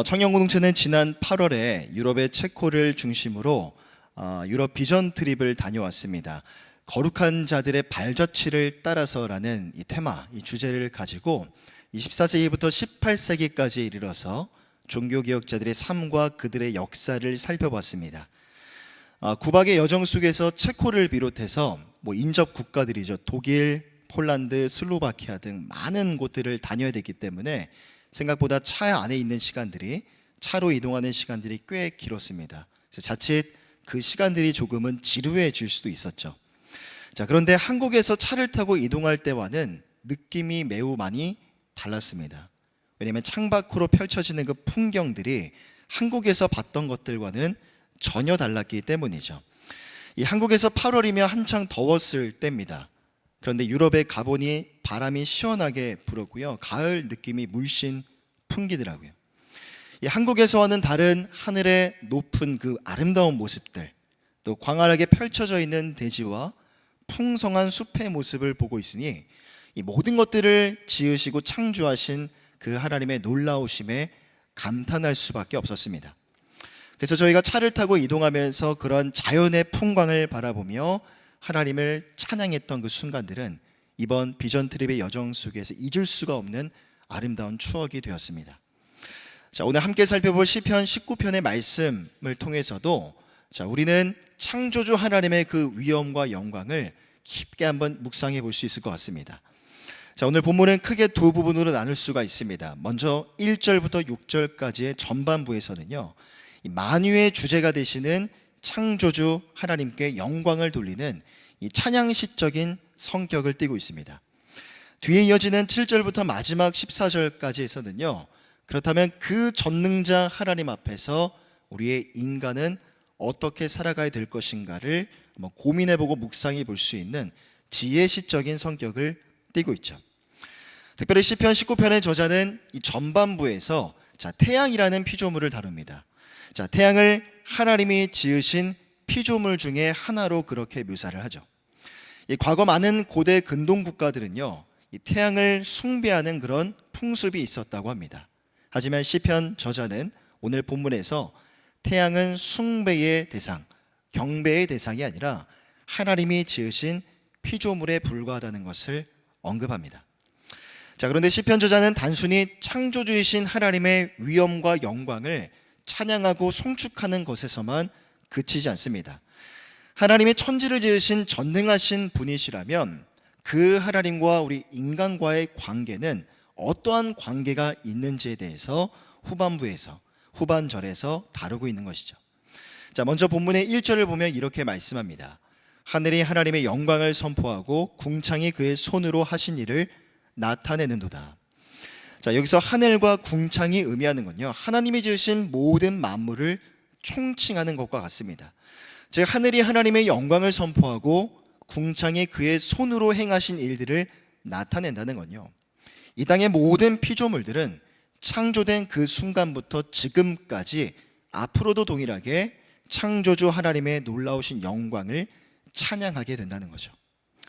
청년공동체는 지난 8월에 유럽의 체코를 중심으로 유럽 비전 트립을 다녀왔습니다. 거룩한 자들의 발자취를 따라서라는 이 테마, 이 주제를 가지고 24세기부터 18세기까지 이르러서 종교개혁자들의 삶과 그들의 역사를 살펴봤습니다. 9박의 여정 속에서 체코를 비롯해서 인접 국가들이죠. 독일, 폴란드, 슬로바키아 등 많은 곳들을 다녀야 됐기 때문에 생각보다 차 안에 있는 시간들이, 차로 이동하는 시간들이 꽤 길었습니다. 그래서 자칫 그 시간들이 조금은 지루해질 수도 있었죠. 그런데 한국에서 차를 타고 이동할 때와는 느낌이 매우 많이 달랐습니다. 왜냐하면 창밖으로 펼쳐지는 그 풍경들이 한국에서 봤던 것들과는 전혀 달랐기 때문이죠. 이 한국에서 8월이면 한창 더웠을 때입니다. 그런데 유럽에 가보니 바람이 시원하게 불었고요. 가을 느낌이 물씬 풍기더라고요. 이 한국에서와는 다른 하늘의 높은 그 아름다운 모습들, 또 광활하게 펼쳐져 있는 대지와 풍성한 숲의 모습을 보고 있으니 이 모든 것들을 지으시고 창조하신 그 하나님의 놀라우심에 감탄할 수밖에 없었습니다. 그래서 저희가 차를 타고 이동하면서 그런 자연의 풍광을 바라보며 하나님을 찬양했던 그 순간들은 이번 비전 트립의 여정 속에서 잊을 수가 없는 아름다운 추억이 되었습니다. 오늘 함께 살펴볼 시편 19편의 말씀을 통해서도 우리는 창조주 하나님의 그 위엄과 영광을 깊게 한번 묵상해 볼 수 있을 것 같습니다. 오늘 본문은 크게 두 부분으로 나눌 수가 있습니다. 먼저 1절부터 6절까지의 전반부에서는요, 만유의 주제가 되시는 창조주 하나님께 영광을 돌리는 이 찬양시적인 성격을 띠고 있습니다. 뒤에 이어지는 7절부터 마지막 14절까지에서는요, 그렇다면 그 전능자 하나님 앞에서 우리의 인간은 어떻게 살아가야 될 것인가를 고민해보고 묵상해 볼 수 있는 지혜시적인 성격을 띠고 있죠. 특별히 시편 19편의 저자는 이 전반부에서 태양이라는 피조물을 다룹니다. 태양을 하나님이 지으신 피조물 중에 하나로 그렇게 묘사를 하죠. 과거 많은 고대 근동 국가들은요, 이 태양을 숭배하는 그런 풍습이 있었다고 합니다. 하지만 시편 저자는 오늘 본문에서 태양은 숭배의 대상, 경배의 대상이 아니라 하나님이 지으신 피조물에 불과하다는 것을 언급합니다. 그런데 시편 저자는 단순히 창조주이신 하나님의 위엄과 영광을 찬양하고 송축하는 것에서만 그치지 않습니다. 하나님의 천지를 지으신 전능하신 분이시라면 그 하나님과 우리 인간과의 관계는 어떠한 관계가 있는지에 대해서 후반절에서 다루고 있는 것이죠. 먼저 본문의 1절을 보면 이렇게 말씀합니다. 하늘이 하나님의 영광을 선포하고 궁창이 그의 손으로 하신 일을 나타내는도다. 여기서 하늘과 궁창이 의미하는 건요, 하나님이 지으신 모든 만물을 총칭하는 것과 같습니다. 즉 하늘이 하나님의 영광을 선포하고 궁창이 그의 손으로 행하신 일들을 나타낸다는 건요, 이 땅의 모든 피조물들은 창조된 그 순간부터 지금까지 앞으로도 동일하게 창조주 하나님의 놀라우신 영광을 찬양하게 된다는 거죠.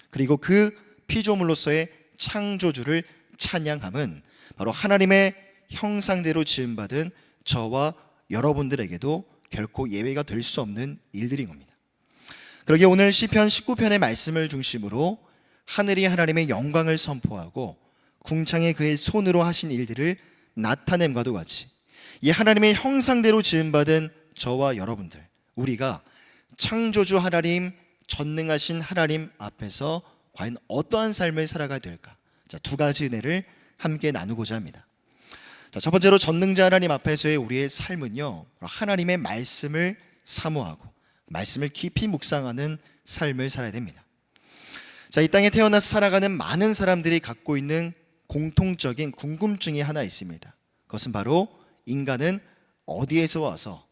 그리고 그 피조물로서의 창조주를 찬양함은 바로 하나님의 형상대로 지음받은 저와 여러분들에게도 결코 예외가 될 수 없는 일들인 겁니다. 그러기에 오늘 시편 19편의 말씀을 중심으로 하늘이 하나님의 영광을 선포하고 궁창에 그의 손으로 하신 일들을 나타냄과도 같이 이 하나님의 형상대로 지음받은 저와 여러분들, 우리가 창조주 하나님, 전능하신 하나님 앞에서 과연 어떠한 삶을 살아가야 될까? 두 가지 은혜를 함께 나누고자 합니다. 첫 번째로 전능자 하나님 앞에서의 우리의 삶은요, 하나님의 말씀을 사모하고 말씀을 깊이 묵상하는 삶을 살아야 됩니다. 이 땅에 태어나서 살아가는 많은 사람들이 갖고 있는 공통적인 궁금증이 하나 있습니다. 그것은 바로 인간은 어디에서 와서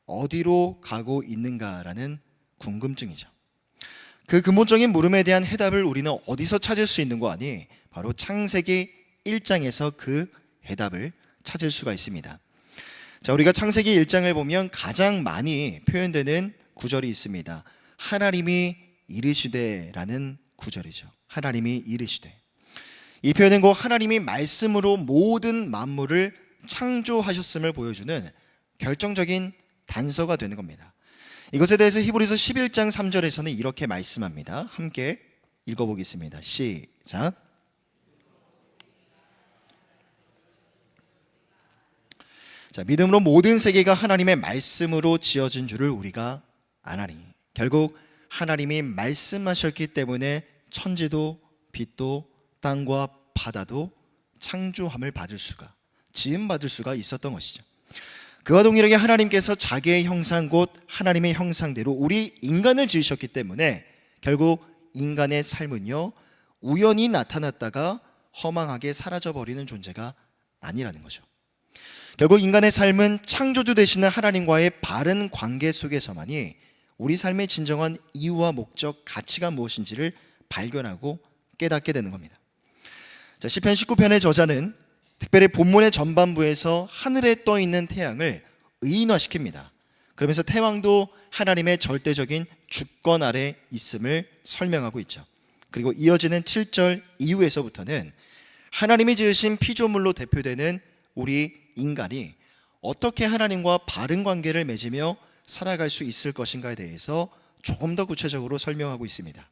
어디로 가고 있는가라는 궁금증이죠. 그 근본적인 물음에 대한 해답을 우리는 어디서 찾을 수 있는 거 아니? 바로 창세기 1장에서 그 해답을 찾을 수가 있습니다. 우리가 창세기 1장을 보면 가장 많이 표현되는 구절이 있습니다. 하나님이 이르시되라는 구절이죠. 하나님이 이르시되. 이 표현은 곧 하나님이 말씀으로 모든 만물을 창조하셨음을 보여주는 결정적인 단서가 되는 겁니다. 이것에 대해서 히브리서 11장 3절에서는 이렇게 말씀합니다. 함께 읽어보겠습니다. 시작. 자, 믿음으로 모든 세계가 하나님의 말씀으로 지어진 줄을 우리가 아나니. 결국 하나님이 말씀하셨기 때문에 천지도 빛도 땅과 바다도 창조함을 받을 수가, 지음받을 수가 있었던 것이죠. 그와 동일하게 하나님께서 자기의 형상 곧 하나님의 형상대로 우리 인간을 지으셨기 때문에 결국 인간의 삶은요, 우연히 나타났다가 허망하게 사라져버리는 존재가 아니라는 거죠. 결국 인간의 삶은 창조주 되시는 하나님과의 바른 관계 속에서만이 우리 삶의 진정한 이유와 목적, 가치가 무엇인지를 발견하고 깨닫게 되는 겁니다. 자, 시편 19편의 저자는 특별히 본문의 전반부에서 하늘에 떠 있는 태양을 의인화시킵니다. 그러면서 태양도 하나님의 절대적인 주권 아래 있음을 설명하고 있죠. 그리고 이어지는 7절 이후에서부터는 하나님이 지으신 피조물로 대표되는 우리 인간이 어떻게 하나님과 바른 관계를 맺으며 살아갈 수 있을 것인가에 대해서 조금 더 구체적으로 설명하고 있습니다.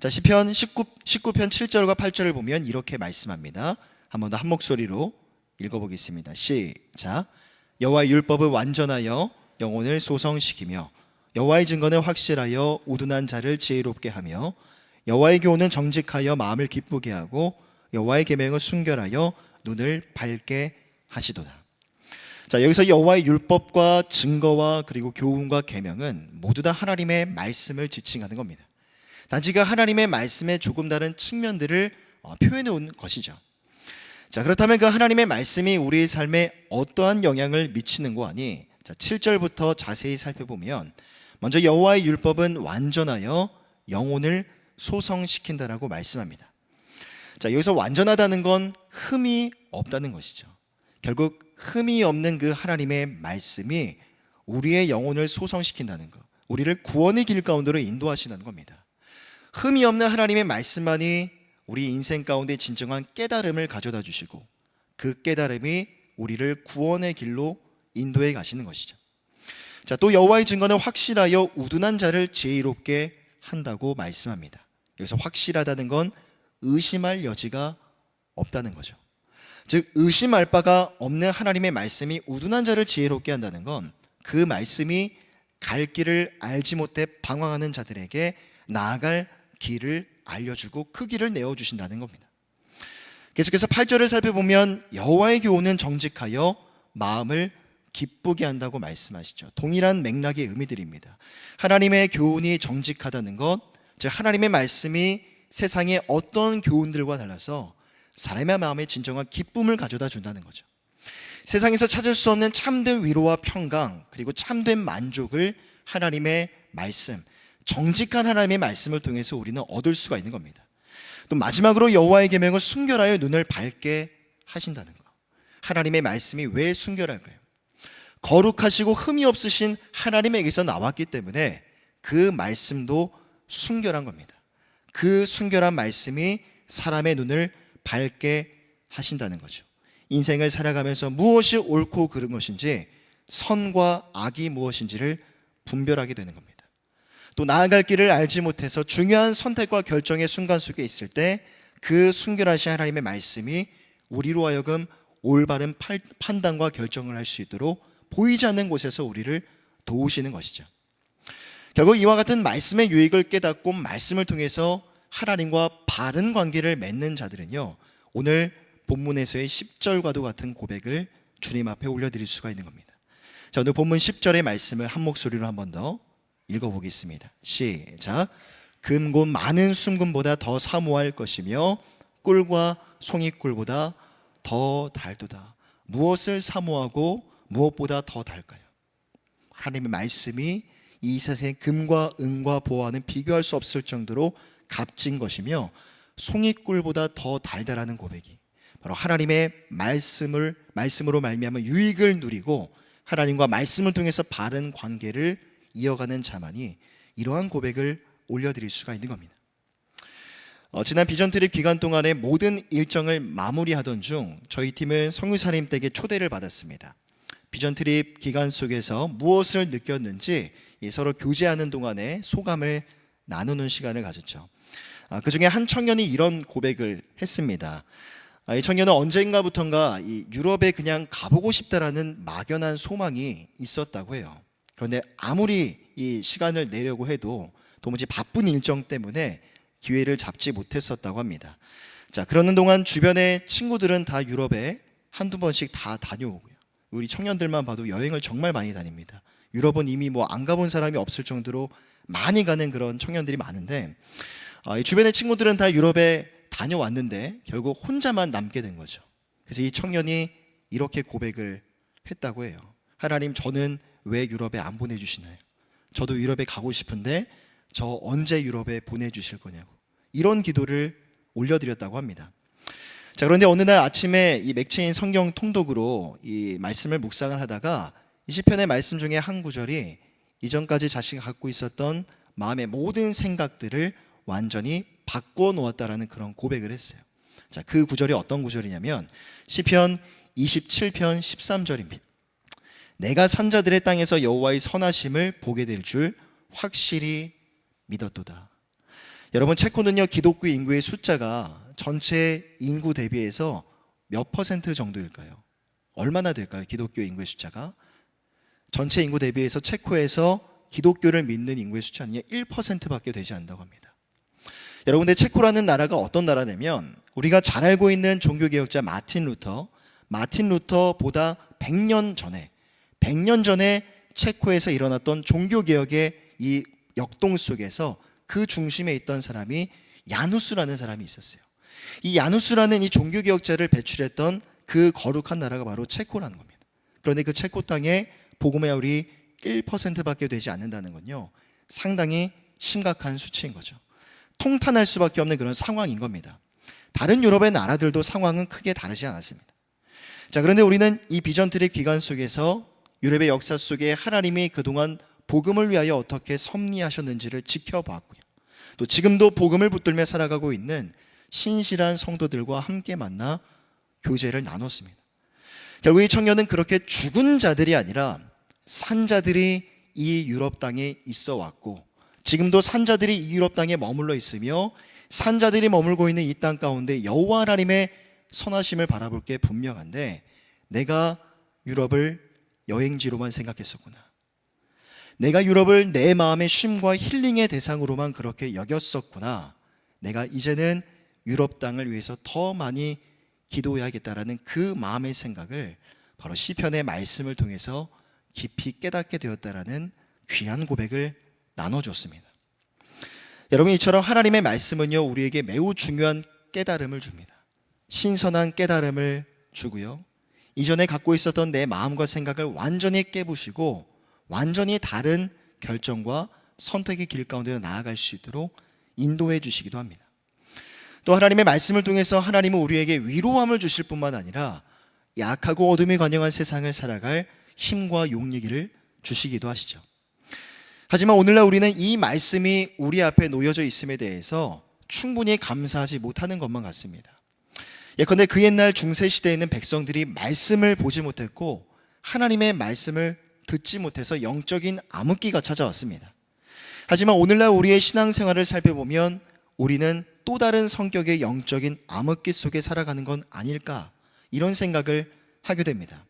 자, 시편 19편 7절과 8절을 보면 이렇게 말씀합니다. 한 번 더 한 목소리로 읽어보겠습니다. 시작. 여호와의 율법은 완전하여 영혼을 소성시키며 여호와의 증거는 확실하여 우둔한 자를 지혜롭게 하며 여호와의 교훈은 정직하여 마음을 기쁘게 하고 여호와의 계명은 순결하여 눈을 밝게 하시도다. 자, 여기서 여호와의 율법과 증거와 그리고 교훈과 계명은 모두 다 하나님의 말씀을 지칭하는 겁니다. 단지 그 하나님의 말씀의 조금 다른 측면들을 표현해 온 것이죠. 자, 그렇다면 그 하나님의 말씀이 우리의 삶에 어떠한 영향을 미치는 거 아니? 자, 7절부터 자세히 살펴보면 먼저 여호와의 율법은 완전하여 영혼을 소성시킨다라고 말씀합니다. 자, 여기서 완전하다는 건 흠이 없다는 것이죠. 결국 흠이 없는 그 하나님의 말씀이 우리의 영혼을 소성시킨다는 것, 우리를 구원의 길 가운데로 인도하시는 겁니다. 흠이 없는 하나님의 말씀만이 우리 인생 가운데 진정한 깨달음을 가져다 주시고 그 깨달음이 우리를 구원의 길로 인도해 가시는 것이죠. 자, 또 여호와의 증거는 확실하여 우둔한 자를 지혜롭게 한다고 말씀합니다. 여기서 확실하다는 건 의심할 여지가 없다는 거죠. 즉 의심할 바가 없는 하나님의 말씀이 우둔한 자를 지혜롭게 한다는 건 그 말씀이 갈 길을 알지 못해 방황하는 자들에게 나아갈 길을 알려주고 그 길을 내어주신다는 겁니다. 계속해서 8절을 살펴보면 여호와의 교훈은 정직하여 마음을 기쁘게 한다고 말씀하시죠. 동일한 맥락의 의미들입니다. 하나님의 교훈이 정직하다는 것, 즉 하나님의 말씀이 세상의 어떤 교훈들과 달라서 사람의 마음에 진정한 기쁨을 가져다 준다는 거죠. 세상에서 찾을 수 없는 참된 위로와 평강 그리고 참된 만족을 하나님의 말씀, 정직한 하나님의 말씀을 통해서 우리는 얻을 수가 있는 겁니다. 또 마지막으로 여호와의 계명을 순결하여 눈을 밝게 하신다는 것. 하나님의 말씀이 왜 순결할까요? 거룩하시고 흠이 없으신 하나님에게서 나왔기 때문에 그 말씀도 순결한 겁니다. 그 순결한 말씀이 사람의 눈을 밝게 하신다는 거죠. 인생을 살아가면서 무엇이 옳고 그른 것인지, 선과 악이 무엇인지를 분별하게 되는 겁니다. 또 나아갈 길을 알지 못해서 중요한 선택과 결정의 순간 속에 있을 때 그 순결하신 하나님의 말씀이 우리로 하여금 올바른 판단과 결정을 할 수 있도록 보이지 않는 곳에서 우리를 도우시는 것이죠. 결국 이와 같은 말씀의 유익을 깨닫고 말씀을 통해서 하나님과 바른 관계를 맺는 자들은요, 오늘 본문에서의 10절과도 같은 고백을 주님 앞에 올려드릴 수가 있는 겁니다. 자, 오늘 본문 10절의 말씀을 한 목소리로 한 번 더 읽어보겠습니다. 시작. 금 곧 많은 순금보다 더 사모할 것이며 꿀과 송이꿀보다 더 달도다. 무엇을 사모하고 무엇보다 더 달까요? 하나님의 말씀이 이 세상의 금과 은과 보화는 비교할 수 없을 정도로 값진 것이며 송이꿀보다 더 달달하는 고백이 바로 하나님의 말씀으로 말미암아 유익을 누리고 하나님과 말씀을 통해서 바른 관계를 이어가는 자만이 이러한 고백을 올려드릴 수가 있는 겁니다. 지난 비전 트립 기간 동안의 모든 일정을 마무리하던 중 저희 팀은 성유사님 댁에 초대를 받았습니다. 비전 트립 기간 속에서 무엇을 느꼈는지 서로 교제하는 동안에 소감을 나누는 시간을 가졌죠. 그 중에 한 청년이 이런 고백을 했습니다. 이 청년은 언젠가부턴가 이 유럽에 그냥 가보고 싶다라는 막연한 소망이 있었다고 해요. 그런데 아무리 이 시간을 내려고 해도 도무지 바쁜 일정 때문에 기회를 잡지 못했었다고 합니다. 자, 그러는 동안 주변의 친구들은 다 유럽에 한두 번씩 다 다녀오고요. 우리 청년들만 봐도 여행을 정말 많이 다닙니다. 유럽은 이미 뭐 안 가본 사람이 없을 정도로 많이 가는 그런 청년들이 많은데 이 주변의 친구들은 다 유럽에 다녀왔는데 결국 혼자만 남게 된 거죠. 그래서 이 청년이 이렇게 고백을 했다고 해요. 하나님, 저는 왜 유럽에 안 보내주시나요? 저도 유럽에 가고 싶은데 저 언제 유럽에 보내주실 거냐고, 이런 기도를 올려드렸다고 합니다. 자, 그런데 어느 날 아침에 이 맥체인 성경 통독으로 이 말씀을 묵상을 하다가 이 시편의 말씀 중에 한 구절이 이전까지 자신이 갖고 있었던 마음의 모든 생각들을 완전히 바꾸어 놓았다라는 그런 고백을 했어요. 자, 그 구절이 어떤 구절이냐면 시편 27편 13절입니다. 내가 산자들의 땅에서 여호와의 선하심을 보게 될 줄 확실히 믿었도다. 여러분, 체코는요 기독교 인구의 숫자가 전체 인구 대비해서 몇 퍼센트 정도일까요? 얼마나 될까요? 기독교 인구의 숫자가 전체 인구 대비해서 체코에서 기독교를 믿는 인구의 숫자는 1%밖에 되지 않는다고 합니다. 여러분들, 체코라는 나라가 어떤 나라냐면 우리가 잘 알고 있는 종교개혁자 마틴 루터보다 100년 전에 체코에서 일어났던 종교개혁의 이 역동 속에서 그 중심에 있던 사람이 야누스라는 사람이 있었어요. 이 야누스라는 이 종교개혁자를 배출했던 그 거룩한 나라가 바로 체코라는 겁니다. 그런데 그 체코 땅에 복음의 열이 1%밖에 되지 않는다는 건요, 상당히 심각한 수치인 거죠. 통탄할 수밖에 없는 그런 상황인 겁니다. 다른 유럽의 나라들도 상황은 크게 다르지 않았습니다. 자, 그런데 우리는 이 비전 트립 기간 속에서 유럽의 역사 속에 하나님이 그동안 복음을 위하여 어떻게 섭리하셨는지를 지켜보았고요. 또 지금도 복음을 붙들며 살아가고 있는 신실한 성도들과 함께 만나 교제를 나눴습니다. 결국 이 청년은 그렇게 죽은 자들이 아니라 산자들이 이 유럽 땅에 있어 왔고, 지금도 산자들이 이 유럽 땅에 머물러 있으며 산자들이 머물고 있는 이 땅 가운데 여호와 하나님의 선하심을 바라볼 게 분명한데, 내가 유럽을 여행지로만 생각했었구나. 내가 유럽을 내 마음의 쉼과 힐링의 대상으로만 그렇게 여겼었구나. 내가 이제는 유럽 땅을 위해서 더 많이 기도해야겠다라는 그 마음의 생각을 바로 시편의 말씀을 통해서 깊이 깨닫게 되었다라는 귀한 고백을 나눠줬습니다. 여러분, 이처럼 하나님의 말씀은요 우리에게 매우 중요한 깨달음을 줍니다. 신선한 깨달음을 주고요, 이전에 갖고 있었던 내 마음과 생각을 완전히 깨부시고 완전히 다른 결정과 선택의 길 가운데 나아갈 수 있도록 인도해 주시기도 합니다. 또 하나님의 말씀을 통해서 하나님은 우리에게 위로함을 주실 뿐만 아니라 약하고 어둠이 관영한 세상을 살아갈 힘과 용기를 주시기도 하시죠. 하지만 오늘날 우리는 이 말씀이 우리 앞에 놓여져 있음에 대해서 충분히 감사하지 못하는 것만 같습니다. 예컨대 그 옛날 중세시대에 있는 백성들이 말씀을 보지 못했고 하나님의 말씀을 듣지 못해서 영적인 암흑기가 찾아왔습니다. 하지만 오늘날 우리의 신앙생활을 살펴보면 우리는 또 다른 성격의 영적인 암흑기 속에 살아가는 건 아닐까, 이런 생각을 하게 됩니다.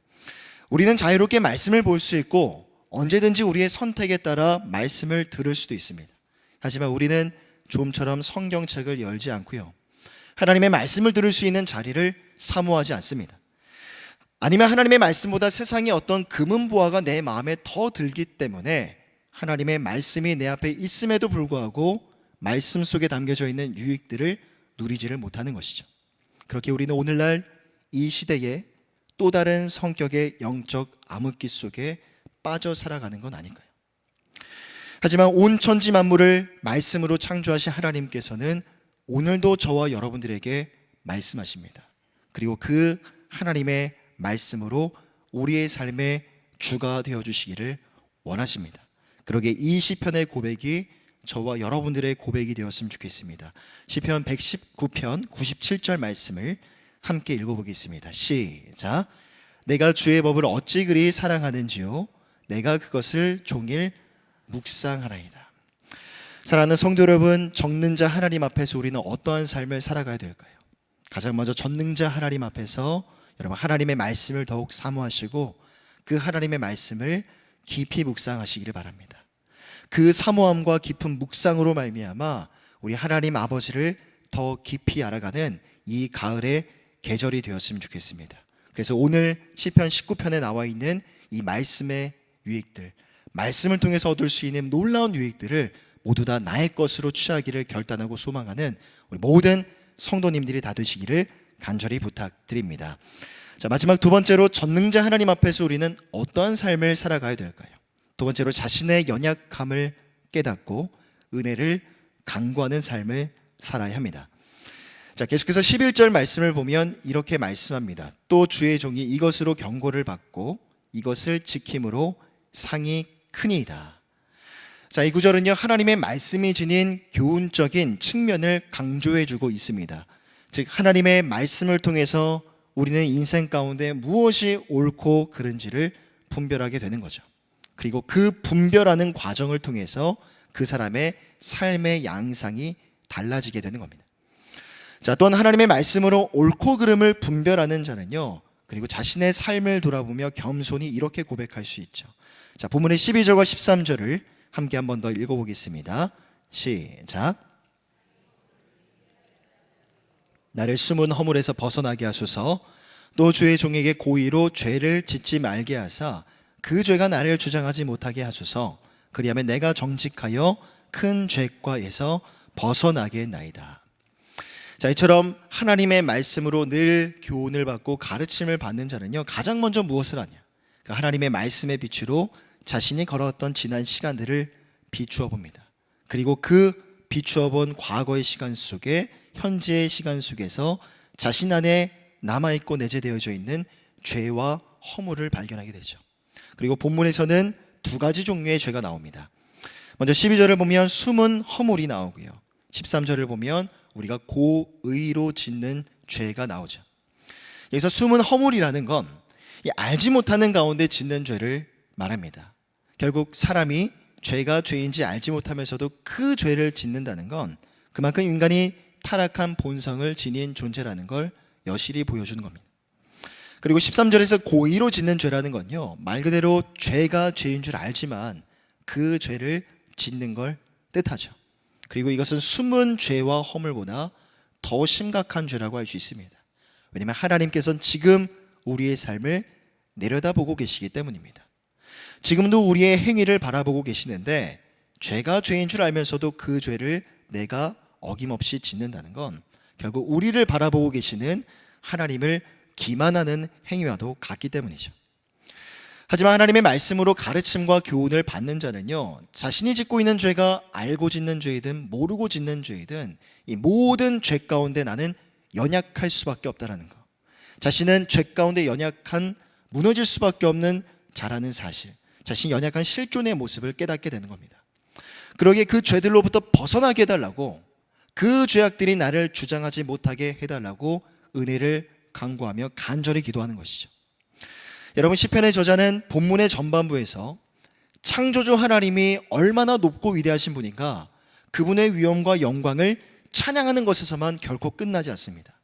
우리는 자유롭게 말씀을 볼 수 있고 언제든지 우리의 선택에 따라 말씀을 들을 수도 있습니다. 하지만 우리는 좀처럼 성경책을 열지 않고요, 하나님의 말씀을 들을 수 있는 자리를 사모하지 않습니다. 아니면 하나님의 말씀보다 세상의 어떤 금은보화가 내 마음에 더 들기 때문에 하나님의 말씀이 내 앞에 있음에도 불구하고 말씀 속에 담겨져 있는 유익들을 누리지를 못하는 것이죠. 그렇게 우리는 오늘날 이 시대에 또 다른 성격의 영적 암흑기 속에 빠져 살아가는 건 아닐까요? 하지만 온 천지 만물을 말씀으로 창조하신 하나님께서는 오늘도 저와 여러분들에게 말씀하십니다. 그리고 그 하나님의 말씀으로 우리의 삶의 주가 되어주시기를 원하십니다. 그러기에 이 시편의 고백이 저와 여러분들의 고백이 되었으면 좋겠습니다. 시편 119편 97절 말씀을 함께 읽어보겠습니다. 시작. 내가 주의 법을 어찌 그리 사랑하는지요 내가 그것을 종일 묵상하나이다. 사랑하는 성도 여러분, 전능자 하나님 앞에서 우리는 어떠한 삶을 살아가야 될까요? 가장 먼저 전능자 하나님 앞에서 여러분 하나님의 말씀을 더욱 사모하시고 그 하나님의 말씀을 깊이 묵상하시기를 바랍니다. 그 사모함과 깊은 묵상으로 말미암아 우리 하나님 아버지를 더 깊이 알아가는 이 가을의 계절이 되었으면 좋겠습니다. 그래서 오늘 시편 19편에 나와 있는 이 말씀의 유익들, 말씀을 통해서 얻을 수 있는 놀라운 유익들을 모두 다 나의 것으로 취하기를 결단하고 소망하는 우리 모든 성도님들이 다 되시기를 간절히 부탁드립니다. 자, 마지막 두 번째로 전능자 하나님 앞에서 우리는 어떠한 삶을 살아가야 될까요? 두 번째로 자신의 연약함을 깨닫고 은혜를 간구하는 삶을 살아야 합니다. 자, 계속해서 11절 말씀을 보면 이렇게 말씀합니다. 또 주의 종이 이것으로 경고를 받고 이것을 지킴으로 상이 크니이다. 자, 이 구절은요 하나님의 말씀이 지닌 교훈적인 측면을 강조해주고 있습니다. 즉 하나님의 말씀을 통해서 우리는 인생 가운데 무엇이 옳고 그른지를 분별하게 되는 거죠. 그리고 그 분별하는 과정을 통해서 그 사람의 삶의 양상이 달라지게 되는 겁니다. 자, 또한 하나님의 말씀으로 옳고 그름을 분별하는 자는요, 그리고 자신의 삶을 돌아보며 겸손히 이렇게 고백할 수 있죠. 자, 본문의 12절과 13절을 함께 한 번 더 읽어보겠습니다. 시작. 나를 숨은 허물에서 벗어나게 하소서. 또 주의 종에게 고의로 죄를 짓지 말게 하사 그 죄가 나를 주장하지 못하게 하소서. 그리하면 내가 정직하여 큰 죄과에서 벗어나겠나이다. 자, 이처럼 하나님의 말씀으로 늘 교훈을 받고 가르침을 받는 자는요 가장 먼저 무엇을 하냐, 그 하나님의 말씀의 빛으로 자신이 걸어왔던 지난 시간들을 비추어 봅니다. 그리고 그 비추어 본 과거의 시간 속에 현재의 시간 속에서 자신 안에 남아있고 내재되어져 있는 죄와 허물을 발견하게 되죠. 그리고 본문에서는 두 가지 종류의 죄가 나옵니다. 먼저 12절을 보면 숨은 허물이 나오고요, 13절을 보면 우리가 고의로 짓는 죄가 나오죠. 여기서 숨은 허물이라는 건 알지 못하는 가운데 짓는 죄를 말합니다. 결국 사람이 죄가 죄인지 알지 못하면서도 그 죄를 짓는다는 건 그만큼 인간이 타락한 본성을 지닌 존재라는 걸 여실히 보여주는 겁니다. 그리고 13절에서 고의로 짓는 죄라는 건요, 말 그대로 죄가 죄인 줄 알지만 그 죄를 짓는 걸 뜻하죠. 그리고 이것은 숨은 죄와 허물보다 더 심각한 죄라고 할 수 있습니다. 왜냐하면 하나님께서는 지금 우리의 삶을 내려다보고 계시기 때문입니다. 지금도 우리의 행위를 바라보고 계시는데 죄가 죄인 줄 알면서도 그 죄를 내가 어김없이 짓는다는 건 결국 우리를 바라보고 계시는 하나님을 기만하는 행위와도 같기 때문이죠. 하지만 하나님의 말씀으로 가르침과 교훈을 받는 자는요, 자신이 짓고 있는 죄가 알고 짓는 죄이든 모르고 짓는 죄이든 이 모든 죄 가운데 나는 연약할 수밖에 없다는 거, 자신은 죄 가운데 연약한, 무너질 수밖에 없는 자라는 사실, 자신이 연약한 실존의 모습을 깨닫게 되는 겁니다. 그러기에 그 죄들로부터 벗어나게 해달라고, 그 죄악들이 나를 주장하지 못하게 해달라고 은혜를 간구하며 간절히 기도하는 것이죠. 여러분, 시편의 저자는 본문의 전반부에서 창조주 하나님이 얼마나 높고 위대하신 분인가, 그분의 위엄과 영광을 찬양하는 것에서만 결코 끝나지 않습니다.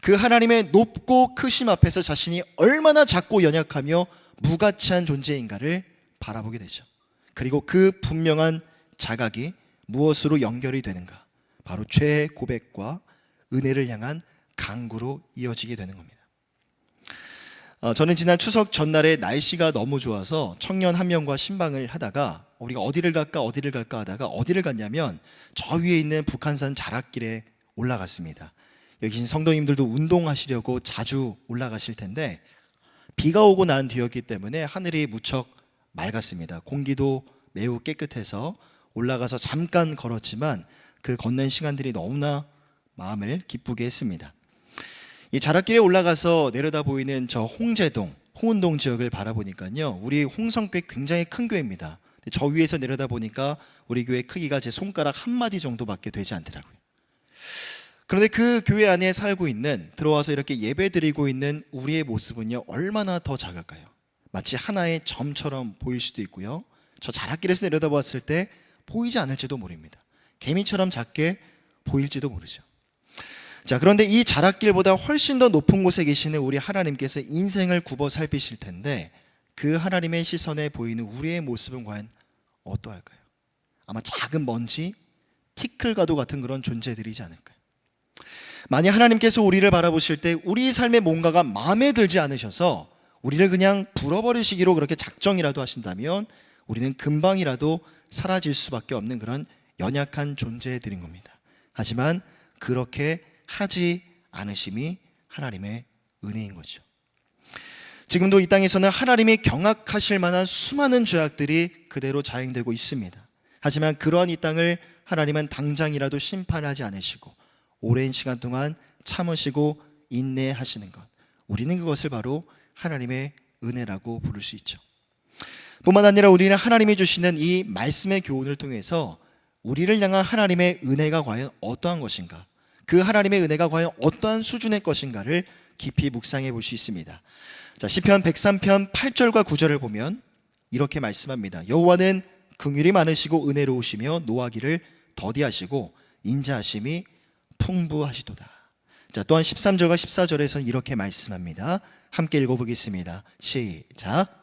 그 하나님의 높고 크심 앞에서 자신이 얼마나 작고 연약하며 무가치한 존재인가를 바라보게 되죠. 그리고 그 분명한 자각이 무엇으로 연결이 되는가, 바로 죄의 고백과 은혜를 향한 간구로 이어지게 되는 겁니다. 저는 지난 추석 전날에 날씨가 너무 좋아서 청년 한 명과 신방을 하다가 우리가 어디를 갈까 하다가 어디를 갔냐면 저 위에 있는 북한산 자락길에 올라갔습니다. 여기 계신 성도님들도 운동하시려고 자주 올라가실 텐데 비가 오고 난 뒤였기 때문에 하늘이 무척 맑았습니다. 공기도 매우 깨끗해서 올라가서 잠깐 걸었지만 그 걷는 시간들이 너무나 마음을 기쁘게 했습니다. 이 자락길에 올라가서 내려다 보이는 저 홍제동, 홍은동 지역을 바라보니까요, 우리 홍성교회 굉장히 큰 교회입니다. 저 위에서 내려다 보니까 우리 교회 크기가 제 손가락 한 마디 정도밖에 되지 않더라고요. 그런데 그 교회 안에 살고 있는, 들어와서 이렇게 예배 드리고 있는 우리의 모습은요, 얼마나 더 작을까요? 마치 하나의 점처럼 보일 수도 있고요, 저 자락길에서 내려다봤을 때 보이지 않을지도 모릅니다. 개미처럼 작게 보일지도 모르죠. 자, 그런데 이 자락길보다 훨씬 더 높은 곳에 계시는 우리 하나님께서 인생을 굽어 살피실 텐데, 그 하나님의 시선에 보이는 우리의 모습은 과연 어떠할까요? 아마 작은 먼지, 티끌과도 같은 그런 존재들이지 않을까요? 만약 하나님께서 우리를 바라보실 때 우리 삶의 뭔가가 마음에 들지 않으셔서 우리를 그냥 불어버리시기로 그렇게 작정이라도 하신다면 우리는 금방이라도 사라질 수밖에 없는 그런 연약한 존재들인 겁니다. 하지만 그렇게 하지 않으심이 하나님의 은혜인 거죠. 지금도 이 땅에서는 하나님이 경악하실 만한 수많은 죄악들이 그대로 자행되고 있습니다. 하지만 그러한 이 땅을 하나님은 당장이라도 심판하지 않으시고 오랜 시간 동안 참으시고 인내하시는 것, 우리는 그것을 바로 하나님의 은혜라고 부를 수 있죠. 뿐만 아니라 우리는 하나님이 주시는 이 말씀의 교훈을 통해서 우리를 향한 하나님의 은혜가 과연 어떠한 것인가, 그 하나님의 은혜가 과연 어떠한 수준의 것인가를 깊이 묵상해 볼 수 있습니다. 자, 시편 103편 8절과 9절을 보면 이렇게 말씀합니다. 여호와는 긍휼이 많으시고 은혜로우시며 노하기를 더디하시고 인자하심이 풍부하시도다. 자, 또한 13절과 14절에서는 이렇게 말씀합니다. 함께 읽어보겠습니다. 시작.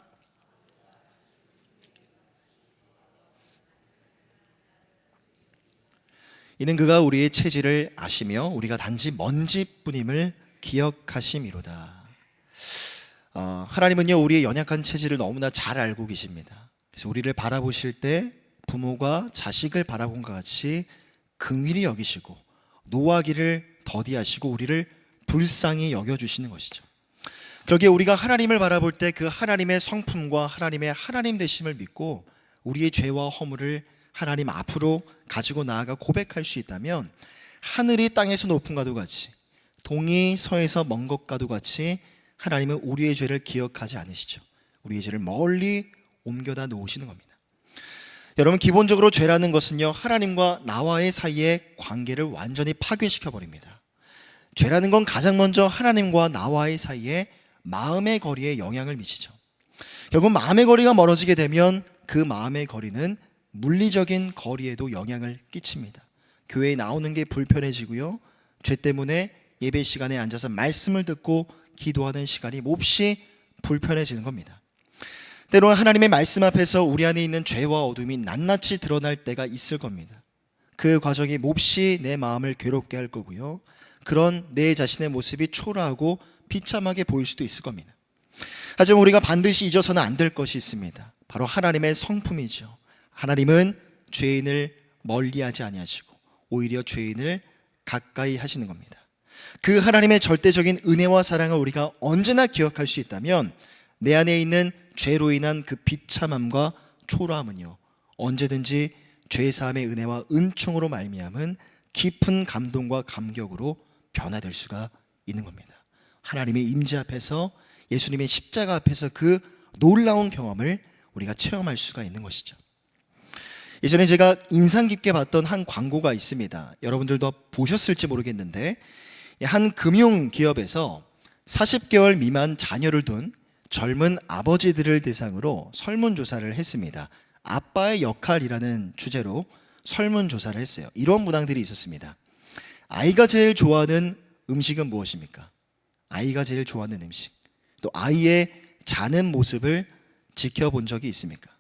이는 그가 우리의 체질을 아시며 우리가 단지 먼지뿐임을 기억하심이로다. 하나님은요, 우리의 연약한 체질을 너무나 잘 알고 계십니다. 그래서 우리를 바라보실 때 부모가 자식을 바라본 것 같이 긍휼히 여기시고 노하기를 더디하시고 우리를 불쌍히 여겨주시는 것이죠. 그러기에 우리가 하나님을 바라볼 때 그 하나님의 성품과 하나님의 하나님 되심을 믿고 우리의 죄와 허물을 하나님 앞으로 가지고 나아가 고백할 수 있다면 하늘이 땅에서 높은 것과도 같이, 동이 서에서 먼 것과도 같이 하나님은 우리의 죄를 기억하지 않으시죠. 우리의 죄를 멀리 옮겨다 놓으시는 겁니다. 여러분, 기본적으로 죄라는 것은요, 하나님과 나와의 사이의 관계를 완전히 파괴시켜 버립니다. 죄라는 건 가장 먼저 하나님과 나와의 사이에 마음의 거리에 영향을 미치죠. 결국 마음의 거리가 멀어지게 되면 그 마음의 거리는 물리적인 거리에도 영향을 끼칩니다. 교회에 나오는 게 불편해지고요, 죄 때문에 예배 시간에 앉아서 말씀을 듣고 기도하는 시간이 몹시 불편해지는 겁니다. 때로는 하나님의 말씀 앞에서 우리 안에 있는 죄와 어둠이 낱낱이 드러날 때가 있을 겁니다. 그 과정이 몹시 내 마음을 괴롭게 할 거고요, 그런 내 자신의 모습이 초라하고 비참하게 보일 수도 있을 겁니다. 하지만 우리가 반드시 잊어서는 안 될 것이 있습니다. 바로 하나님의 성품이죠. 하나님은 죄인을 멀리하지 아니하시고 오히려 죄인을 가까이 하시는 겁니다. 그 하나님의 절대적인 은혜와 사랑을 우리가 언제나 기억할 수 있다면 내 안에 있는 죄로 인한 그 비참함과 초라함은요, 언제든지 죄사함의 은혜와 은총으로 말미암은 깊은 감동과 감격으로 변화될 수가 있는 겁니다. 하나님의 임재 앞에서, 예수님의 십자가 앞에서 그 놀라운 경험을 우리가 체험할 수가 있는 것이죠. 예전에 제가 인상 깊게 봤던 한 광고가 있습니다. 여러분들도 보셨을지 모르겠는데, 한 금융기업에서 40개월 미만 자녀를 둔 젊은 아버지들을 대상으로 설문조사를 했습니다. 아빠의 역할이라는 주제로 설문조사를 했어요. 이런 문항들이 있었습니다. 아이가 제일 좋아하는 음식은 무엇입니까? 아이가 제일 좋아하는 음식. 또 아이의 자는 모습을 지켜본 적이 있습니까?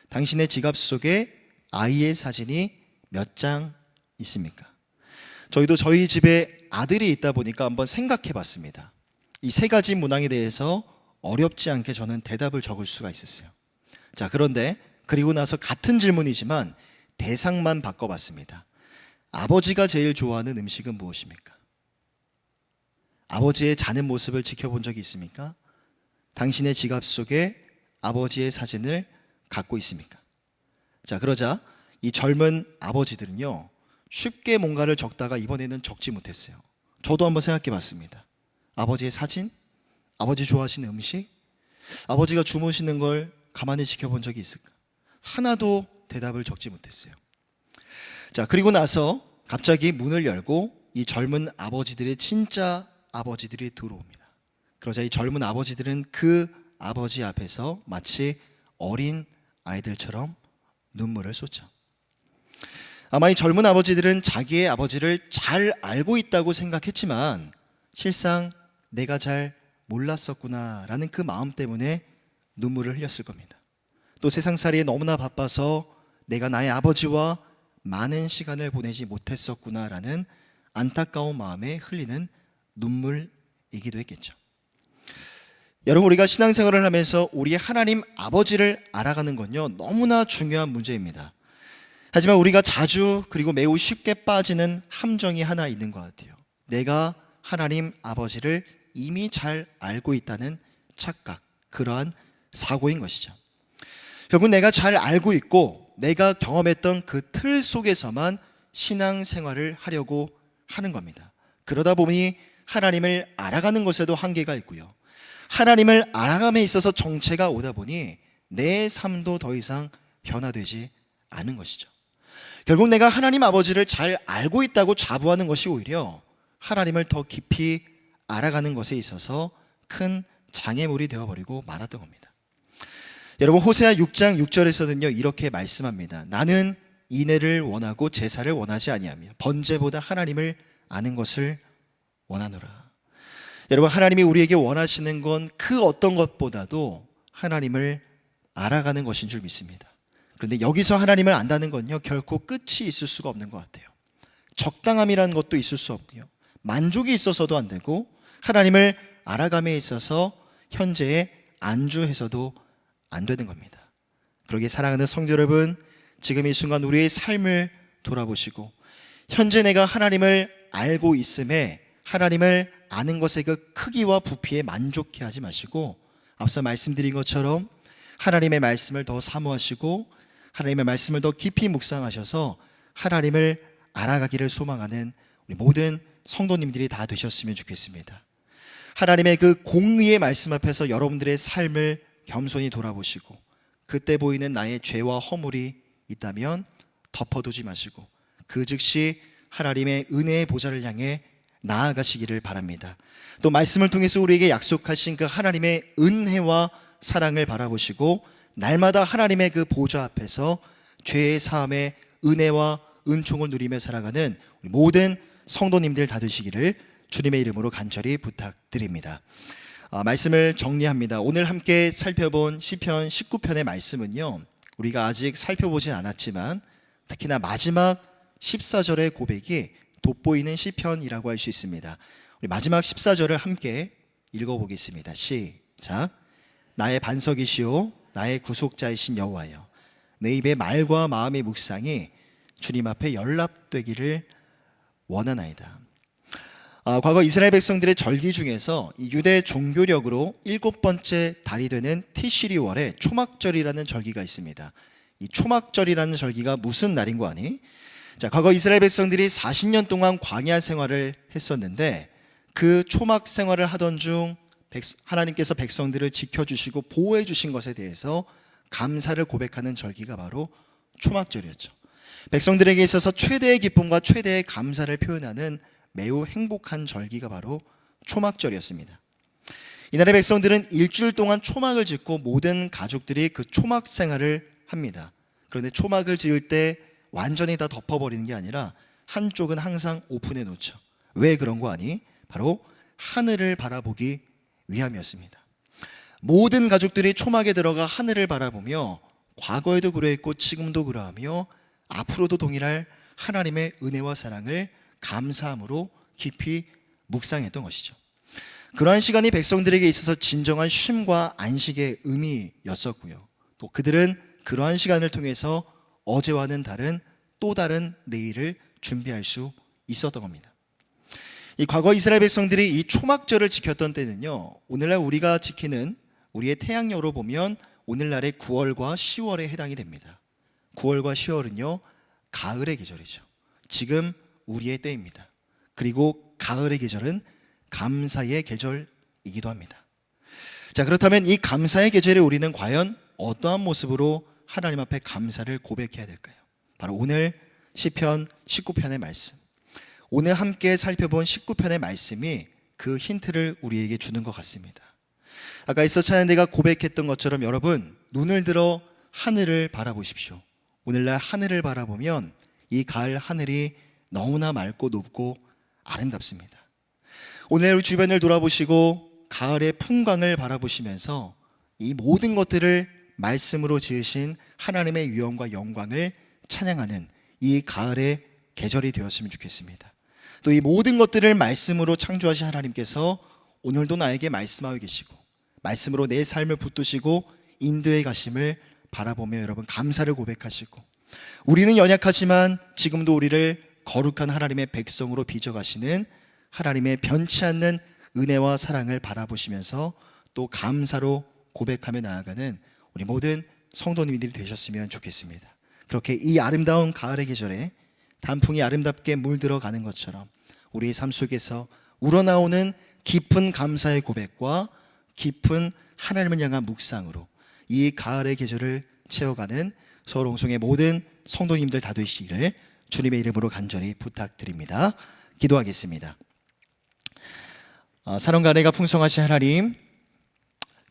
당신의 지갑 속에 아이의 사진이 몇 장 있습니까? 저희도 저희 집에 아들이 있다 보니까 한번 생각해 봤습니다. 이 세 가지 문항에 대해서 어렵지 않게 저는 대답을 적을 수가 있었어요. 자, 그런데 그리고 나서 같은 질문이지만 대상만 바꿔봤습니다. 아버지가 제일 좋아하는 음식은 무엇입니까? 아버지의 자는 모습을 지켜본 적이 있습니까? 당신의 지갑 속에 아버지의 사진을 갖고 있습니까? 자, 그러자 이 젊은 아버지들은요, 쉽게 뭔가를 적다가 이번에는 적지 못했어요. 저도 한번 생각해 봤습니다. 아버지의 사진? 아버지 좋아하시는 음식? 아버지가 주무시는 걸 가만히 지켜본 적이 있을까? 하나도 대답을 적지 못했어요. 자, 그리고 나서 갑자기 문을 열고 이 젊은 아버지들의 진짜 아버지들이 들어옵니다. 그러자 이 젊은 아버지들은 그 아버지 앞에서 마치 어린 아이들처럼 눈물을 쏟죠. 아마 이 젊은 아버지들은 자기의 아버지를 잘 알고 있다고 생각했지만 실상 내가 잘 몰랐었구나라는 그 마음 때문에 눈물을 흘렸을 겁니다. 또 세상살이에 너무나 바빠서 내가 나의 아버지와 많은 시간을 보내지 못했었구나라는 안타까운 마음에 흘리는 눈물이기도 했겠죠. 여러분, 우리가 신앙생활을 하면서 우리의 하나님 아버지를 알아가는 건요, 너무나 중요한 문제입니다. 하지만 우리가 자주 그리고 매우 쉽게 빠지는 함정이 하나 있는 것 같아요. 내가 하나님 아버지를 이미 잘 알고 있다는 착각, 그러한 사고인 것이죠. 결국 내가 잘 알고 있고 내가 경험했던 그 틀 속에서만 신앙생활을 하려고 하는 겁니다. 그러다 보니 하나님을 알아가는 것에도 한계가 있고요, 하나님을 알아감에 있어서 정체가 오다 보니 내 삶도 더 이상 변화되지 않은 것이죠. 결국 내가 하나님 아버지를 잘 알고 있다고 자부하는 것이 오히려 하나님을 더 깊이 알아가는 것에 있어서 큰 장애물이 되어버리고 말았던 겁니다. 여러분, 호세아 6장 6절에서는요 이렇게 말씀합니다. 나는 인애를 원하고 제사를 원하지 아니하며 번제보다 하나님을 아는 것을 원하노라. 여러분, 하나님이 우리에게 원하시는 건 그 어떤 것보다도 하나님을 알아가는 것인 줄 믿습니다. 그런데 여기서 하나님을 안다는 건요 결코 끝이 있을 수가 없는 것 같아요. 적당함이라는 것도 있을 수 없고요, 만족이 있어서도 안 되고, 하나님을 알아감에 있어서 현재에 안주해서도 안 되는 겁니다. 그러기에 사랑하는 성도 여러분, 지금 이 순간 우리의 삶을 돌아보시고 현재 내가 하나님을 알고 있음에 하나님을 아는 것의 그 크기와 부피에 만족해 하지 마시고 앞서 말씀드린 것처럼 하나님의 말씀을 더 사모하시고 하나님의 말씀을 더 깊이 묵상하셔서 하나님을 알아가기를 소망하는 우리 모든 성도님들이 다 되셨으면 좋겠습니다. 하나님의 그 공의의 말씀 앞에서 여러분들의 삶을 겸손히 돌아보시고 그때 보이는 나의 죄와 허물이 있다면 덮어두지 마시고 그 즉시 하나님의 은혜의 보좌를 향해 나아가시기를 바랍니다. 또 말씀을 통해서 우리에게 약속하신 그 하나님의 은혜와 사랑을 바라보시고 날마다 하나님의 그 보좌 앞에서 죄의 사함의 은혜와 은총을 누리며 살아가는 우리 모든 성도님들 다 되시기를 주님의 이름으로 간절히 부탁드립니다. 말씀을 정리합니다. 오늘 함께 살펴본 시편 19편의 말씀은요 우리가 아직 살펴보진 않았지만 특히나 마지막 14절의 고백이 돋보이는 시편이라고 할 수 있습니다. 우리 마지막 14절을 함께 읽어보겠습니다. 시작. 나의 반석이시오 나의 구속자이신 여호와여, 내 입의 말과 마음의 묵상이 주님 앞에 연락되기를 원하나이다. 과거 이스라엘 백성들의 절기 중에서 이 유대 종교력으로 7번째 달이 되는 티시리월에 초막절이라는 절기가 있습니다. 이 초막절이라는 절기가 무슨 날인고 하니? 자, 과거 이스라엘 백성들이 40년 동안 광야 생활을 했었는데 그 초막 생활을 하던 중 하나님께서 백성들을 지켜주시고 보호해 주신 것에 대해서 감사를 고백하는 절기가 바로 초막절이었죠. 백성들에게 있어서 최대의 기쁨과 최대의 감사를 표현하는 매우 행복한 절기가 바로 초막절이었습니다. 이날의 백성들은 일주일 동안 초막을 짓고 모든 가족들이 그 초막 생활을 합니다. 그런데 초막을 지을 때 완전히 다 덮어버리는 게 아니라 한쪽은 항상 오픈해 놓죠. 왜 그런 거 아니? 바로 하늘을 바라보기 위함이었습니다. 모든 가족들이 초막에 들어가 하늘을 바라보며 과거에도 그러했고 지금도 그러하며 앞으로도 동일할 하나님의 은혜와 사랑을 감사함으로 깊이 묵상했던 것이죠. 그러한 시간이 백성들에게 있어서 진정한 쉼과 안식의 의미였었고요. 또 그들은 그러한 시간을 통해서 어제와는 다른 또 다른 내일을 준비할 수 있었던 겁니다. 이 과거 이스라엘 백성들이 이 초막절을 지켰던 때는요 오늘날 우리가 지키는 우리의 태양열로 보면 오늘날의 9월과 10월에 해당이 됩니다. 9월과 10월은요 가을의 계절이죠. 지금 우리의 때입니다. 그리고 가을의 계절은 감사의 계절이기도 합니다. 자, 그렇다면 이 감사의 계절에 우리는 과연 어떠한 모습으로 하나님 앞에 감사를 고백해야 될까요? 바로 오늘 시편 19편의 말씀, 오늘 함께 살펴본 19편의 말씀이 그 힌트를 우리에게 주는 것 같습니다. 아까 이서 찬양대가 고백했던 것처럼 여러분, 눈을 들어 하늘을 바라보십시오. 오늘날 하늘을 바라보면 이 가을 하늘이 너무나 맑고 높고 아름답습니다. 오늘 우리 주변을 돌아보시고 가을의 풍광을 바라보시면서 이 모든 것들을 말씀으로 지으신 하나님의 위엄과 영광을 찬양하는 이 가을의 계절이 되었으면 좋겠습니다. 또 이 모든 것들을 말씀으로 창조하신 하나님께서 오늘도 나에게 말씀하고 계시고 말씀으로 내 삶을 붙드시고 인도해 가심을 바라보며 여러분 감사를 고백하시고, 우리는 연약하지만 지금도 우리를 거룩한 하나님의 백성으로 빚어가시는 하나님의 변치 않는 은혜와 사랑을 바라보시면서 또 감사로 고백하며 나아가는 우리 모든 성도님들이 되셨으면 좋겠습니다. 그렇게 이 아름다운 가을의 계절에 단풍이 아름답게 물들어가는 것처럼 우리의 삶 속에서 우러나오는 깊은 감사의 고백과 깊은 하나님을 향한 묵상으로 이 가을의 계절을 채워가는 서울홍성의 모든 성도님들 다 되시기를 주님의 이름으로 간절히 부탁드립니다. 기도하겠습니다. 사랑과 은혜가 풍성하신 하나님,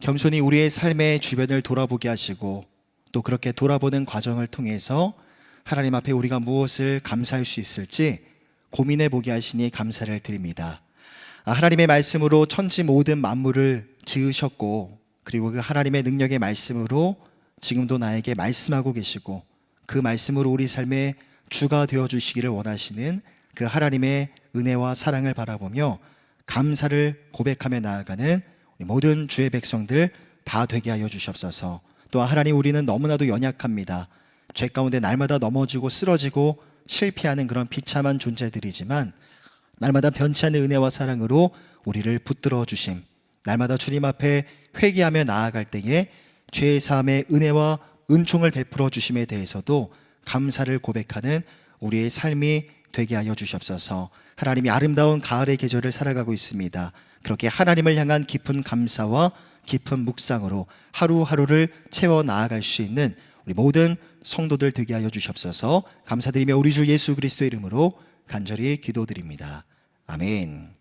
겸손히 우리의 삶의 주변을 돌아보게 하시고 또 그렇게 돌아보는 과정을 통해서 하나님 앞에 우리가 무엇을 감사할 수 있을지 고민해 보게 하시니 감사를 드립니다. 하나님의 말씀으로 천지 모든 만물을 지으셨고, 그리고 그 하나님의 능력의 말씀으로 지금도 나에게 말씀하고 계시고 그 말씀으로 우리 삶의 주가 되어주시기를 원하시는 그 하나님의 은혜와 사랑을 바라보며 감사를 고백하며 나아가는 우리 모든 주의 백성들 다 되게 하여 주시옵소서. 또한 하나님, 우리는 너무나도 연약합니다. 죄 가운데 날마다 넘어지고 쓰러지고 실패하는 그런 비참한 존재들이지만 날마다 변치 않는 은혜와 사랑으로 우리를 붙들어 주심, 날마다 주님 앞에 회개하며 나아갈 때에 죄의 사함의 은혜와 은총을 베풀어 주심에 대해서도 감사를 고백하는 우리의 삶이 되게 하여 주시옵소서. 하나님이 아름다운 가을의 계절을 살아가고 있습니다. 그렇게 하나님을 향한 깊은 감사와 깊은 묵상으로 하루하루를 채워 나아갈 수 있는 우리 모든 성도들 되게 하여 주시옵소서. 감사드리며 우리 주 예수 그리스도의 이름으로 간절히 기도드립니다. 아멘.